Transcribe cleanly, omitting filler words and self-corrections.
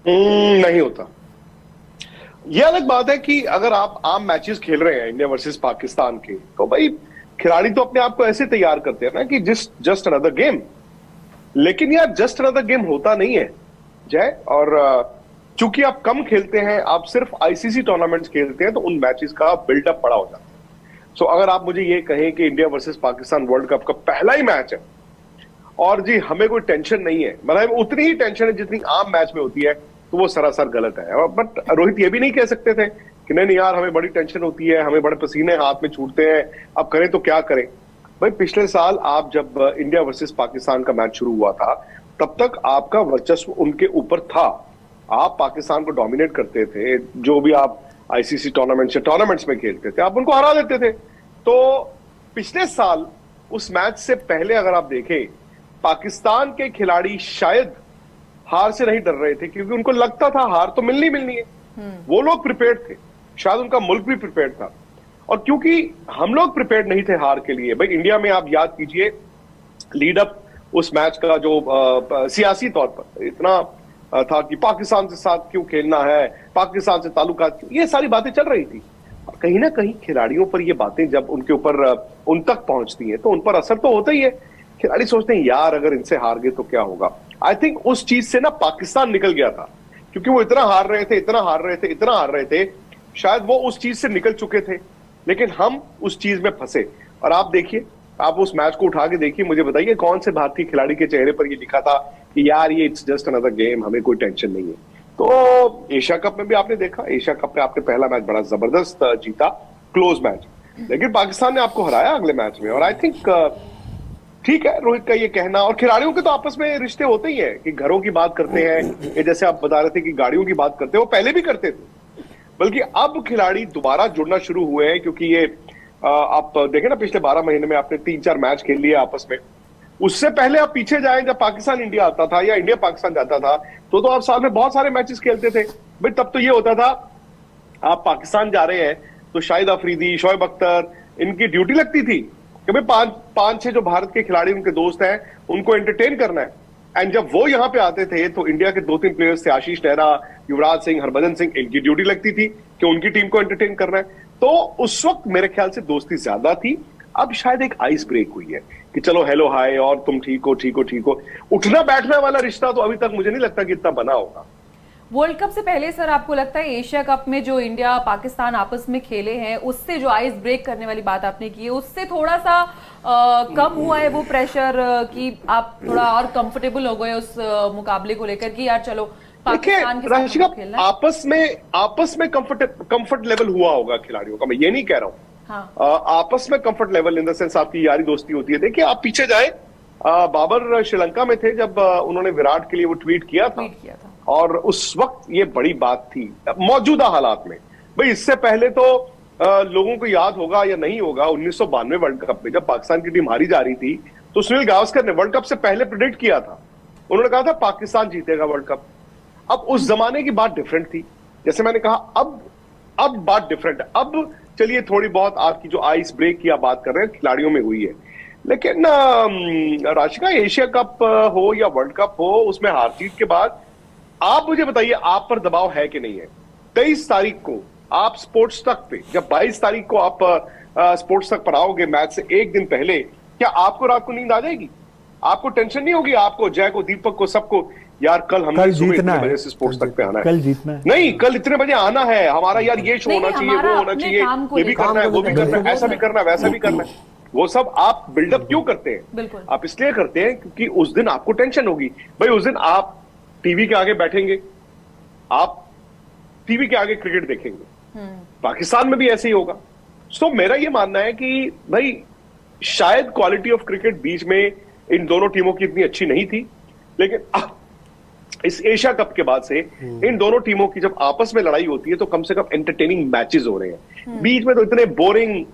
नहीं होता। ये अलग बात है कि अगर आप आम मैचेस खेल रहे हैं इंडिया वर्सेस पाकिस्तान के, तो भाई खिलाड़ी तो अपने आप को ऐसे तैयार करते हैं ना कि जस्ट अनदर गेम। लेकिन यार जस्ट अनदर गेम होता नहीं है जय। और चूंकि आप कम खेलते हैं, आप सिर्फ आईसीसी टूर्नामेंट्स खेलते हैं, तो उन मैचेस का बिल्डअप बड़ा हो जाता है। सो अगर आप मुझे ये कहें कि India versus Pakistan world cup का पहला ही मैच है और जी हमें कोई टेंशन नहीं है, मतलब उतनी ही टेंशन है जितनी आम मैच में होती है, तो वो सरासर गलत है। बट रोहित ये भी नहीं कह सकते थे कि नहीं नहीं यार हमें बड़ी टेंशन होती है, हमें बड़े पसीने हाथ में छूटते हैं, अब करें तो क्या करें। भाई पिछले साल आप जब इंडिया वर्सेस पाकिस्तान का मैच शुरू हुआ था, तब तक आपका वर्चस्व उनके ऊपर था। आप पाकिस्तान को डोमिनेट करते थे, जो भी आप आईसीसी टूर्नामेंट्स में खेलते थे आप उनको हरा देते थे। तो पिछले साल उस मैच से पहले अगर आप देखें, पाकिस्तान के खिलाड़ी शायद हार से नहीं डर रहे थे, क्योंकि उनको लगता था हार तो मिलनी मिलनी है। वो लोग प्रिपेयर्ड थे, शायद उनका मुल्क भी प्रिपेयर्ड था। और क्योंकि हम लोग प्रिपेयर्ड नहीं थे हार के लिए, भाई इंडिया में आप याद कीजिए लीड अप उस मैच का जो सियासी तौर पर इतना था कि पाकिस्तान के साथ क्यों खेलना है, पाकिस्तान से ताल्लुकात क्यों, ये सारी बातें चल रही थी। और कहीं ना कहीं खिलाड़ियों पर ये बातें जब उनके ऊपर उन तक पहुंचती हैं, तो उन पर असर तो होता ही है। खिलाड़ी सोचते हैं यार अगर इनसे हार गए तो क्या होगा। आई थिंक उस चीज से ना पाकिस्तान निकल गया था, क्योंकि वो इतना हार रहे थे, इतना हार रहे थे, इतना हार रहे थे, शायद वो उस चीज से निकल चुके थे, लेकिन हम उस चीज में फंसे। और आप देखिए, आप उस मैच को उठा के देखिए, मुझे बताइए कौन से भारतीय खिलाड़ी के चेहरे पर ये लिखा था कि यार ये इट्स जस्ट अनदर गेम, हमें कोई टेंशन नहीं है। तो एशिया कप में भी आपने देखा, एशिया कप में आपने पहला मैच बड़ा जबरदस्त जीता, क्लोज मैच, लेकिन पाकिस्तान ने आपको हराया अगले मैच में। और आई थिंक ठीक है रोहित का ये कहना, और खिलाड़ियों के तो आपस में रिश्ते होते ही हैं कि घरों की बात करते हैं, ये जैसे आप बता रहे थे कि गाड़ियों की बात करते हैं, वो पहले भी करते थे, बल्कि अब खिलाड़ी दोबारा जुड़ना शुरू हुए हैं। क्योंकि ये आप देखें ना, पिछले 12 महीने में आपने 3-4 मैच खेल लिए आपस में। उससे पहले आप पीछे जाएं, जब पाकिस्तान इंडिया आता था या इंडिया पाकिस्तान जाता था, तो आप साल में बहुत सारे मैचेस खेलते थे। भाई तब तो ये होता था, आप पाकिस्तान जा रहे हैं तो शाहिद अफरीदी, शोएब अख्तर, इनकी ड्यूटी लगती थी कि भाई पांच छह जो भारत के खिलाड़ी उनके दोस्त हैं उनको एंटरटेन करना है। एंड जब वो यहाँ पे आते थे तो इंडिया के 2-3 प्लेयर्स थे, आशीष नेहरा, युवराज सिंह, हरभजन सिंह, इनकी ड्यूटी लगती थी कि उनकी टीम को एंटरटेन करना है। तो उस वक्त मेरे ख्याल से दोस्ती ज्यादा थी। अब शायद एक आइस ब्रेक हुई है कि चलो हेलो हाय और तुम ठीक हो ठीक हो ठीक हो। उठना बैठना वाला रिश्ता तो अभी तक मुझे नहीं लगता कि इतना बना होगा। वर्ल्ड कप से पहले सर आपको लगता है एशिया कप में जो इंडिया पाकिस्तान आपस में खेले हैं, उससे जो आइस ब्रेक करने वाली बात आपने की है, उससे थोड़ा सा कम हुआ है वो प्रेशर कि आप थोड़ा और कंफर्टेबल हो गए उस मुकाबले को लेकर कि यार चलो पाकिस्तान के साथ खेलना है? आपस में कंफर्ट लेवल हुआ होगा खिलाड़ियों का, मैं ये नहीं कह रहा हूँ। हाँ। आपस में comfort level in the sense आपकी यारी दोस्ती होती है। देखिए आप पीछे जाए, बाबर श्रीलंका में थे जब उन्होंने विराट के लिए वो ट्वीट किया था, और उस वक्त ये बड़ी बात थी मौजूदा हालात में। भाई इससे पहले तो लोगों को याद होगा या नहीं होगा, 1992 वर्ल्ड कप में जब पाकिस्तान की टीम हारी जा रही थी, तो सुनील गावस्कर ने वर्ल्ड कप से पहले प्रेडिक्ट किया था। उन्होंने कहा था पाकिस्तान जीतेगा वर्ल्ड कप। अब उस जमाने की बात डिफरेंट थी, जैसे मैंने कहा अब बात डिफरेंट है। अब चलिए थोड़ी बहुत आपकी जो आइस ब्रेक की आप बात कर रहे हैं खिलाड़ियों में हुई है, लेकिन राशिका एशिया कप हो या वर्ल्ड कप हो, उसमें हार जीत के बाद आप मुझे बताइए आप पर दबाव है कि नहीं है। 23 तारीख को आप स्पोर्ट्स तक पे, जब 22 तारीख को आप स्पोर्ट्स तक पर आओगे मैच से एक दिन पहले, क्या आपको रात को नींद आ जाएगी? आपको टेंशन नहीं होगी? आपको, जय को, दीपक को, सबको, यार कल हमने सुबह इतने बजे से स्पोर्ट्स तक पे आना है, कल जीतना है, नहीं कल इतने बजे आना है हमारा, यार ये शो होना चाहिए, वो होना चाहिए, ये भी करना है, वो भी करना है, ऐसा भी करना है, वैसा भी करना है। वो सब आप बिल्डअप क्यों करते हैं? आप इसलिए करते हैं क्योंकि उस दिन आपको टेंशन होगी। भाई उस दिन आप टीवी के आगे बैठेंगे, आप टीवी के आगे क्रिकेट देखेंगे। पाकिस्तान में भी ऐसे ही होगा। सो मेरा ये मानना है कि भाई शायद क्वालिटी ऑफ क्रिकेट बीच में इन दोनों टीमों की इतनी अच्छी नहीं थी, लेकिन इस एशिया कप के बाद से इन दोनों टीमों की जब आपस में लड़ाई होती है तो कम से कम एंटरटेनिंग मैचेस हो रहे हैं। बीच में तो इतने बोरिंग